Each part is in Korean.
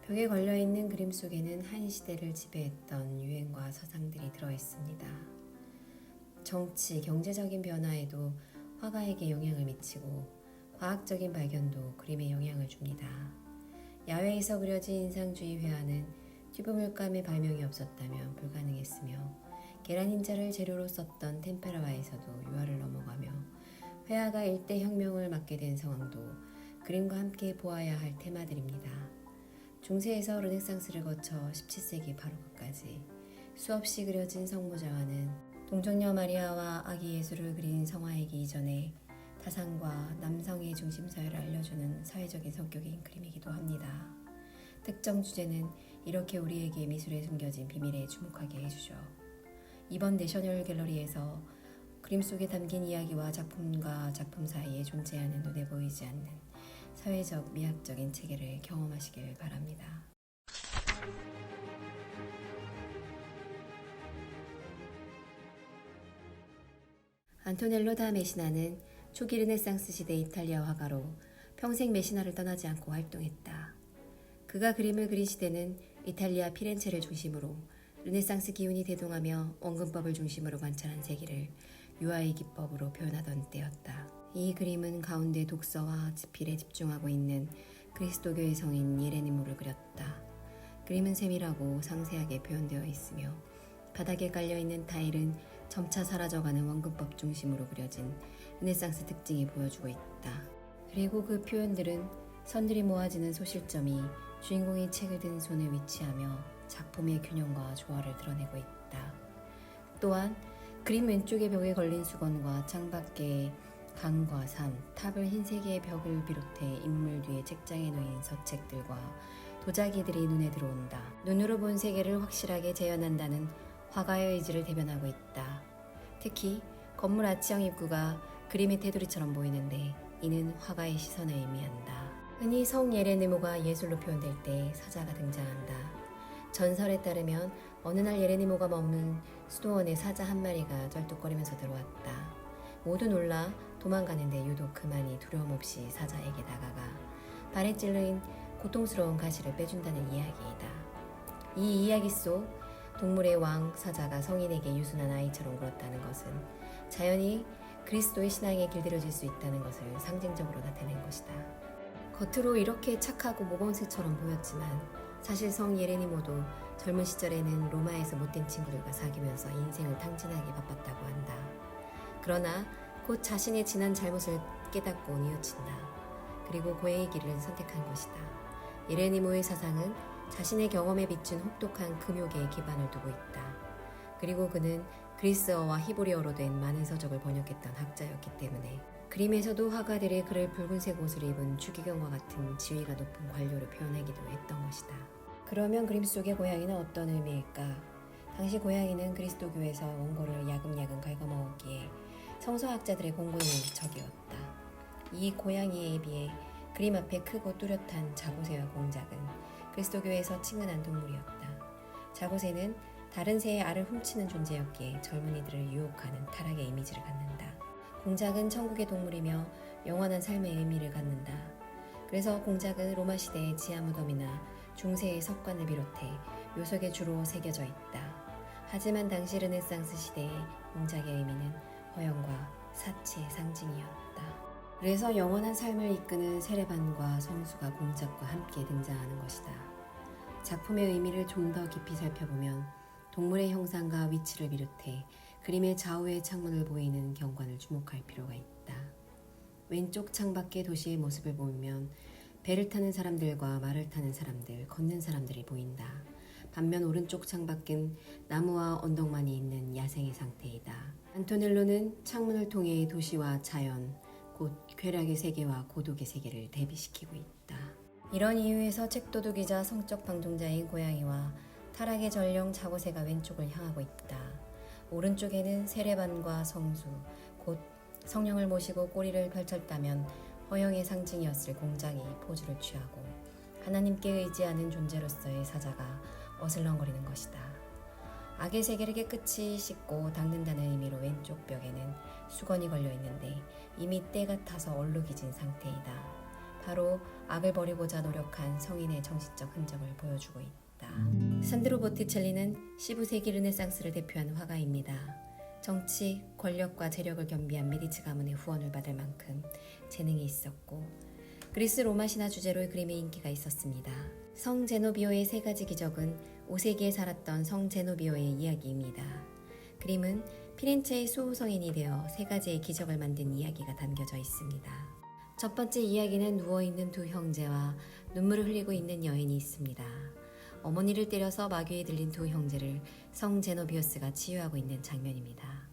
벽에 걸려있는 그림 속에는 한 시대를 지배했던 유행과 서상들이 들어있습니다. 정치, 경제적인 변화에도 화가에게 영향을 미치고 과학적인 발견도 그림에 영향을 줍니다. 야외에서 그려진 인상주의 회화는 튜브 물감의 발명이 없었다면 불가능했으며 계란 흰자를 재료로 썼던 템페라와에서도 유화를 넘어가며 회화가 일대 혁명을 맞게 된 상황도 그림과 함께 보아야 할 테마들입니다. 중세에서 르네상스를 거쳐 17세기 바로크까지 수없이 그려진 성모자화는 동정녀 마리아와 아기 예수를 그린 성화이기 이전에 타상과 남성의 중심사회를 알려주는 사회적인 성격인 그림이기도 합니다. 특정 주제는 이렇게 우리에게 미술에 숨겨진 비밀에 주목하게 해주죠. 이번 내셔널 갤러리에서 그림 속에 담긴 이야기와 작품과 작품 사이에 존재하는 눈에 보이지 않는 사회적 미학적인 체계를 경험하시길 바랍니다. 안토넬로 다 메시나는 초기 르네상스 시대 이탈리아 화가로 평생 메시나를 떠나지 않고 활동했다. 그가 그림을 그린 시대는 이탈리아 피렌체를 중심으로 르네상스 기운이 대동하며 원근법을 중심으로 관찰한 세계를 유화의 기법으로 표현하던 때였다. 이 그림은 가운데 독서와 지필에 집중하고 있는 그리스도교의 성인 예레니모를 그렸다. 그림은 세밀하고 상세하게 표현되어 있으며 바닥에 깔려있는 타일은 점차 사라져가는 원근법 중심으로 그려진 르네상스 특징이 보여주고 있다. 그리고 그 표현들은 선들이 모아지는 소실점이 주인공이 책을 든 손에 위치하며 작품의 균형과 조화를 드러내고 있다. 또한 그림 왼쪽의 벽에 걸린 수건과 창밖의 강과 산, 탑을 흰색의 벽을 비롯해 인물 뒤에 책장에 놓인 서책들과 도자기들이 눈에 들어온다. 눈으로 본 세계를 확실하게 재현한다는 화가의 의지를 대변하고 있다. 특히 건물 아치형 입구가 그림의 테두리처럼 보이는데 이는 화가의 시선을 의미한다. 흔히 성 예레니모가 예술로 표현될 때 사자가 등장한다. 전설에 따르면 어느 날 예레니모가 머문 수도원에 사자 한 마리가 쩔뚝거리면서 들어왔다. 모두 놀라 도망가는데 유독 그만이 두려움 없이 사자에게 다가가 발에 찔린 고통스러운 가시를 빼준다는 이야기이다. 이 이야기 속 동물의 왕 사자가 성인에게 유순한 아이처럼 굴었다는 것은 자연히 그리스도의 신앙에 길들여질 수 있다는 것을 상징적으로 나타낸 것이다. 겉으로 이렇게 착하고 모범새처럼 보였지만 사실 성 예레니모도 젊은 시절에는 로마에서 못된 친구들과 사귀면서 인생을 탕진하게 바빴다고 한다. 그러나 곧 자신의 지난 잘못을 깨닫고 뉘우친다. 그리고 고해의 길을 선택한 것이다. 예레니모의 사상은 자신의 경험에 비춘 혹독한 금욕에 기반을 두고 있다. 그리고 그는 그리스어와 히브리어로 된 많은 서적을 번역했던 학자였기 때문에 그림에서도 화가들이 그를 붉은색 옷을 입은 추기경과 같은 지위가 높은 관료로 표현하기도 했던 것이다. 그러면 그림 속의 고양이는 어떤 의미일까? 당시 고양이는 그리스도교에서 원고를 야금야금 갉아먹었기에 성서학자들의 공고는 적이었다. 이 고양이에 비해 그림 앞에 크고 뚜렷한 자고새와 공작은 그리스도교에서 친근한 동물이었다. 자고새는 다른 새의 알을 훔치는 존재였기에 젊은이들을 유혹하는 타락의 이미지를 갖는다. 공작은 천국의 동물이며 영원한 삶의 의미를 갖는다. 그래서 공작은 로마 시대의 지하 무덤이나 중세의 석관을 비롯해 묘석에 주로 새겨져 있다. 하지만 당시 르네상스 시대의 공작의 의미는 허영과 사치의 상징이었다. 그래서 영원한 삶을 이끄는 세례반과 성수가 공작과 함께 등장하는 것이다. 작품의 의미를 좀 더 깊이 살펴보면 동물의 형상과 위치를 비롯해 그림의 좌우의 창문을 보이는 경관을 주목할 필요가 있다. 왼쪽 창밖의 도시의 모습을 보면 배를 타는 사람들과 말을 타는 사람들, 걷는 사람들이 보인다. 반면 오른쪽 창밖은 나무와 언덕만이 있는 야생의 상태이다. 안토넬로는 창문을 통해 도시와 자연, 곧 쾌락의 세계와 고독의 세계를 대비시키고 있다. 이런 이유에서 책도둑이자 성적 방종자인 고양이와 타락의 전령 자고새가 왼쪽을 향하고 있다. 오른쪽에는 세례반과 성수, 곧 성령을 모시고 꼬리를 펼쳤다면 허영의 상징이었을 공작이 포즈를 취하고 하나님께 의지하는 존재로서의 사자가 어슬렁거리는 것이다. 악의 세계를 깨끗이 씻고 닦는다는 의미로 왼쪽 벽에는 수건이 걸려 있는데 이미 때가 타서 얼룩이 진 상태이다. 바로 악을 버리고자 노력한 성인의 정신적 흔적을 보여주고 있다. 산드로 보티첼리는 15세기 르네상스를 대표하는 화가입니다. 정치, 권력과 재력을 겸비한 메디치 가문의 후원을 받을 만큼 재능이 있었고 그리스 로마 신화 주제로의 그림에 인기가 있었습니다. 성 제노비오의 세 가지 기적은 5세기에 살았던 성 제노비오의 이야기입니다. 그림은 피렌체의 수호성인이 되어 세 가지의 기적을 만든 이야기가 담겨져 있습니다. 첫 번째 이야기는 누워있는 두 형제와 눈물을 흘리고 있는 여인이 있습니다. 어머니를 때려서 마귀에 들린 두 형제를 성 제노비오스가 치유하고 있는 장면입니다.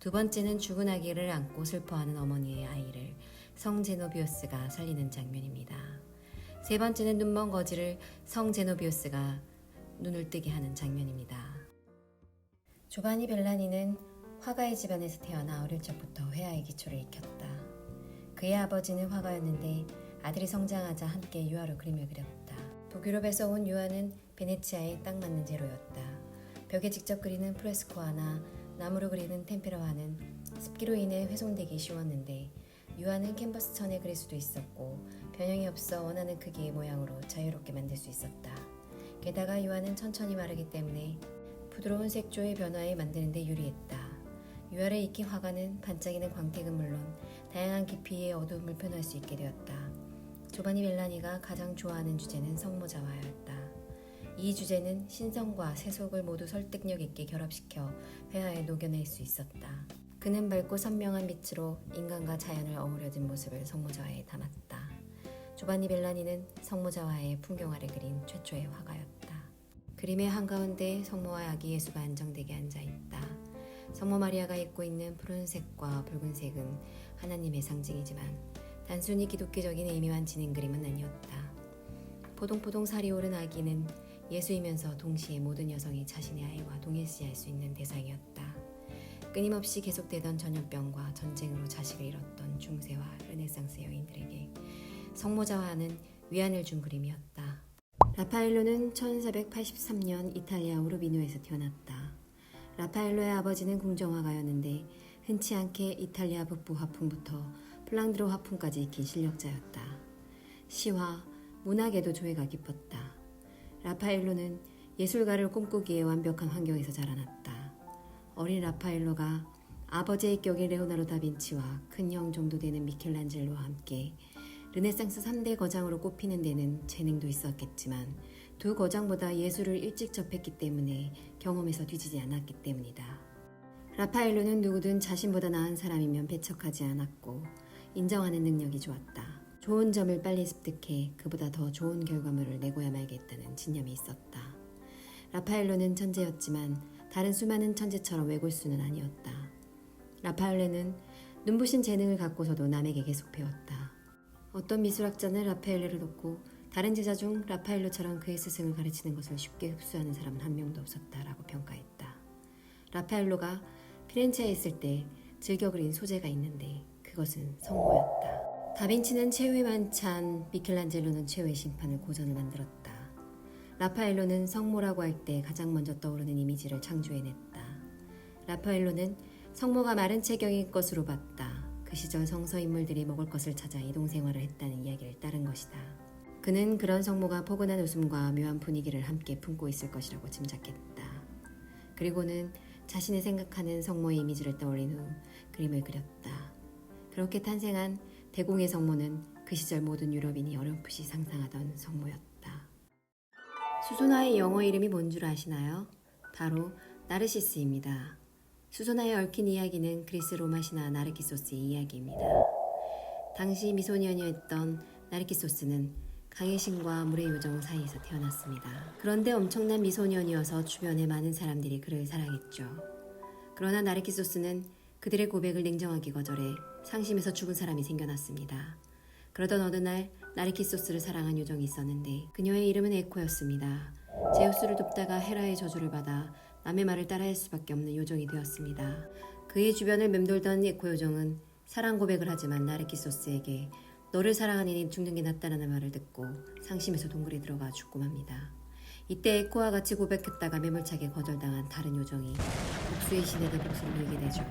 두 번째는 죽은 아기를 안고 슬퍼하는 어머니의 아이를 성 제노비오스가 살리는 장면입니다. 세 번째는 눈먼 거지를 성 제노비오스가 눈을 뜨게 하는 장면입니다. 조바니 벨라니는 화가의 집안에서 태어나 어릴 적부터 회화의 기초를 익혔다. 그의 아버지는 화가였는데 아들이 성장하자 함께 유화로 그림을 그렸다. 북유럽에서 온 유화는 베네치아에 딱 맞는 재료였다. 벽에 직접 그리는 프레스코화나 나무로 그리는 템페라화는 습기로 인해 훼손되기 쉬웠는데 유화는 캔버스 천에 그릴 수도 있었고 변형이 없어 원하는 크기의 모양으로 자유롭게 만들 수 있었다. 게다가 유화는 천천히 마르기 때문에 부드러운 색조의 변화에 만드는 데 유리했다. 유화를 익힌 화가는 반짝이는 광택은 물론 다양한 깊이의 어두움을 표현할 수 있게 되었다. 조바니 벨라니가 가장 좋아하는 주제는 성모자화였다. 이 주제는 신성과 세속을 모두 설득력 있게 결합시켜 회화에 녹여낼 수 있었다. 그는 밝고 선명한 빛으로 인간과 자연을 어우러진 모습을 성모자화에 담았다. 조바니 벨라니는 성모자화의 풍경화를 그린 최초의 화가였다. 그림의 한가운데 성모와 아기 예수가 안정되게 앉아있다. 성모 마리아가 입고 있는 푸른색과 붉은색은 하나님의 상징이지만 단순히 기독교적인 의미만 지닌 그림은 아니었다. 포동포동 살이 오른 아기는 예수이면서 동시에 모든 여성이 자신의 아이와 동일시할 수 있는 대상이었다. 끊임없이 계속되던 전염병과 전쟁으로 자식을 잃었던 중세와 르네상스 여인들에게 성모자화는 위안을 준 그림이었다. 라파엘로는 1483년 이탈리아 우르비노에서 태어났다. 라파엘로의 아버지는 궁정화가였는데 흔치 않게 이탈리아 북부 화풍부터 플랑드로 화풍까지 익힌 실력자였다. 시와 문학에도 조예가 깊었다. 라파엘로는 예술가를 꿈꾸기에 완벽한 환경에서 자라났다. 어린 라파엘로가 아버지의 격인 레오나르도 다빈치와 큰형 정도 되는 미켈란젤로와 함께 르네상스 3대 거장으로 꼽히는 데는 재능도 있었겠지만 두 거장보다 예술을 일찍 접했기 때문에 경험에서 뒤지지 않았기 때문이다. 라파엘로는 누구든 자신보다 나은 사람이면 배척하지 않았고 인정하는 능력이 좋았다. 좋은 점을 빨리 습득해 그보다 더 좋은 결과물을 내고야 말겠다는 신념이 있었다. 라파엘로는 천재였지만 다른 수많은 천재처럼 외골수는 아니었다. 라파엘로는 눈부신 재능을 갖고서도 남에게 계속 배웠다. 어떤 미술학자는 라파엘로를 돕고 다른 제자 중 라파엘로처럼 그의 스승을 가르치는 것을 쉽게 흡수하는 사람은 한 명도 없었다라고 평가했다. 라파엘로가 피렌체에 있을 때 즐겨 그린 소재가 있는데 그것은 성모였다. 다빈치는 최후의 만찬, 미켈란젤로는 최후의 심판을 고전을 만들었다. 라파엘로는 성모라고 할 때 가장 먼저 떠오르는 이미지를 창조해냈다. 라파엘로는 성모가 마른 체격인 것으로 봤다. 그 시절 성서 인물들이 먹을 것을 찾아 이동생활을 했다는 이야기를 따른 것이다. 그는 그런 성모가 포근한 웃음과 묘한 분위기를 함께 품고 있을 것이라고 짐작했다. 그리고는 자신이 생각하는 성모의 이미지를 떠올린 후 그림을 그렸다. 그렇게 탄생한 대공의 성모는 그 시절 모든 유럽인이 어렴풋이 상상하던 성모였다. 수소나의 영어 이름이 뭔 줄 아시나요? 바로 나르시스입니다. 수소나에 얽힌 이야기는 그리스 로마 신화 나르키소스의 이야기입니다. 당시 미소년이었던 나르키소스는 강의 신과 물의 요정 사이에서 태어났습니다. 그런데 엄청난 미소년이어서 주변의 많은 사람들이 그를 사랑했죠. 그러나 나르키소스는 그들의 고백을 냉정하게 거절해 상심해서 죽은 사람이 생겨났습니다. 그러던 어느 날 나르키소스를 사랑한 요정이 있었는데 그녀의 이름은 에코였습니다. 제우스를 돕다가 헤라의 저주를 받아 남의 말을 따라할 수밖에 없는 요정이 되었습니다. 그의 주변을 맴돌던 에코 요정은 사랑 고백을 하지만 나르키소스에게 너를 사랑하는 이 죽는 게 낫다라는 말을 듣고 상심해서 동굴에 들어가 죽고 맙니다. 이때 에코와 같이 고백했다가 매몰차게 거절당한 다른 요정이 복수의 신에게 복수를 빌게 되죠.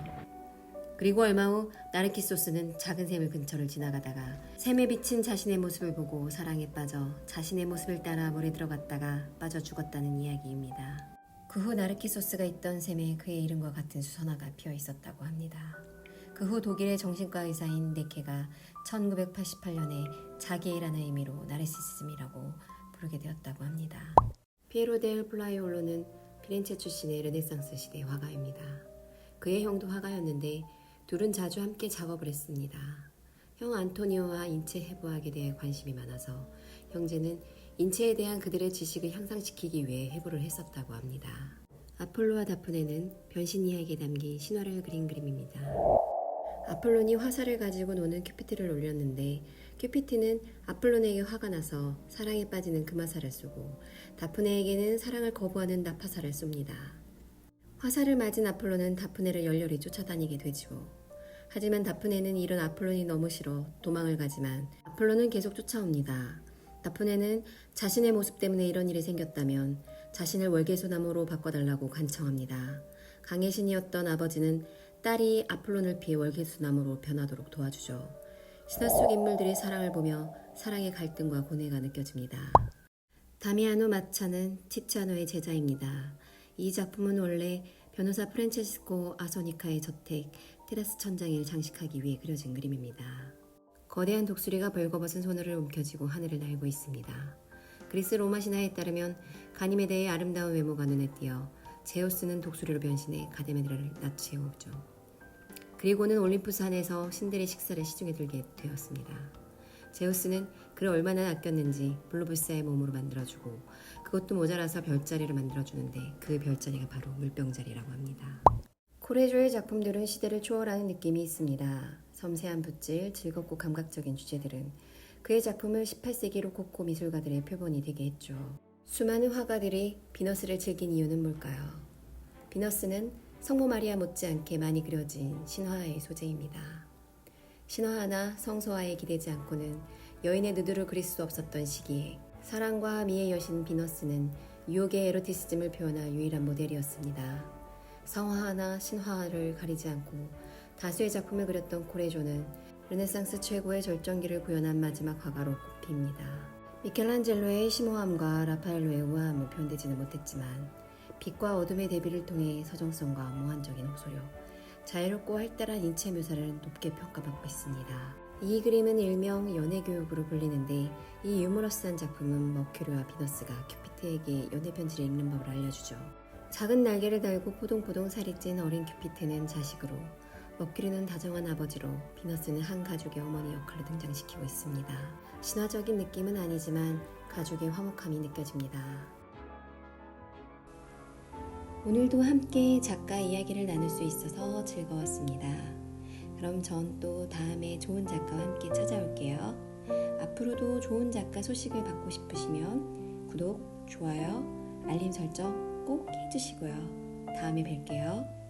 그리고 얼마 후 나르키소스는 작은 샘을 근처를 지나가다가 샘에 비친 자신의 모습을 보고 사랑에 빠져 자신의 모습을 따라 물에 들어갔다가 빠져 죽었다는 이야기입니다. 그 후 나르키소스가 있던 샘에 그의 이름과 같은 수선화가 피어 있었다고 합니다. 그 후 독일의 정신과 의사인 네케가 1988년에 자기애라는 의미로 나르시시즘이라고 부르게 되었다고 합니다. 피에로 델 플라이올로는 피렌체 출신의 르네상스 시대 화가입니다. 그의 형도 화가였는데 둘은 자주 함께 작업을 했습니다. 형 안토니오와 인체 해부학에 대해 관심이 많아서 형제는 인체에 대한 그들의 지식을 향상시키기 위해 해부를 했었다고 합니다. 아폴로와 다프네는 변신 이야기에 담긴 신화를 그린 그림입니다. 아폴론이 화살을 가지고 노는 큐피트를 올렸는데 큐피트는 아폴론에게 화가 나서 사랑에 빠지는 금화살을 쏘고 다프네에게는 사랑을 거부하는 나파살을 쏩니다. 화살을 맞은 아폴론은 다프네를 열렬히 쫓아다니게 되죠. 하지만 다프네는 이런 아폴론이 너무 싫어 도망을 가지만 아폴론은 계속 쫓아옵니다. 다프네는 자신의 모습 때문에 이런 일이 생겼다면 자신을 월계수나무로 바꿔달라고 간청합니다. 강의 신이었던 아버지는 딸이 아폴론을 피해 월계수나무로 변하도록 도와주죠. 신화 속 인물들의 사랑을 보며 사랑의 갈등과 고뇌가 느껴집니다. 다미아노 마차는 티치아노의 제자입니다. 이 작품은 원래 변호사 프란체스코 아소니카의 저택 테라스 천장을 장식하기 위해 그려진 그림입니다. 거대한 독수리가 벌거벗은 손을 움켜쥐고 하늘을 날고 있습니다. 그리스 로마 신화에 따르면 가니메데의 아름다운 외모가 눈에 띄어 제우스는 독수리로 변신해 가데메드를 납치해오죠. 그리고는 올림푸스 산에서 신들의 식사를 시중에 들게 되었습니다. 제우스는 그를 얼마나 아꼈는지 블로부스의 몸으로 만들어주고 그것도 모자라서 별자리를 만들어주는데 그 별자리가 바로 물병자리라고 합니다. 코레조의 작품들은 시대를 초월하는 느낌이 있습니다. 섬세한 붓질, 즐겁고 감각적인 주제들은 그의 작품을 18세기 로코코 미술가들의 표본이 되게 했죠. 수많은 화가들이 비너스를 즐긴 이유는 뭘까요? 비너스는 성모 마리아 못지않게 많이 그려진 신화의 소재입니다. 신화나 성서화에 기대지 않고는 여인의 누드를 그릴 수 없었던 시기에 사랑과 미의 여신 비너스는 유혹의 에로티시즘을 표현할 유일한 모델이었습니다. 성화나 신화를 가리지 않고 다수의 작품을 그렸던 코레조는 르네상스 최고의 절정기를 구현한 마지막 화가로 꼽힙니다. 미켈란젤로의 심오함과 라파엘로의 우아함을 표현되지는 못했지만 빛과 어둠의 대비를 통해 서정성과 몽환적인 호소력, 자유롭고 활달한 인체 묘사를 높게 평가받고 있습니다. 이 그림은 일명 연애교육으로 불리는데 이 유머러스한 작품은 머큐리와 비너스가 큐피트에게 연애 편지를 읽는 법을 알려주죠. 작은 날개를 달고 포동포동 살이 찐 어린 큐피트는 자식으로, 머큐리는 다정한 아버지로, 비너스는 한 가족의 어머니 역할로 등장시키고 있습니다. 신화적인 느낌은 아니지만 가족의 화목함이 느껴집니다. 오늘도 함께 작가 이야기를 나눌 수 있어서 즐거웠습니다. 그럼 전 또 다음에 좋은 작가와 함께 찾아올게요. 앞으로도 좋은 작가 소식을 받고 싶으시면 구독, 좋아요, 알림 설정 꼭 해주시고요. 다음에 뵐게요.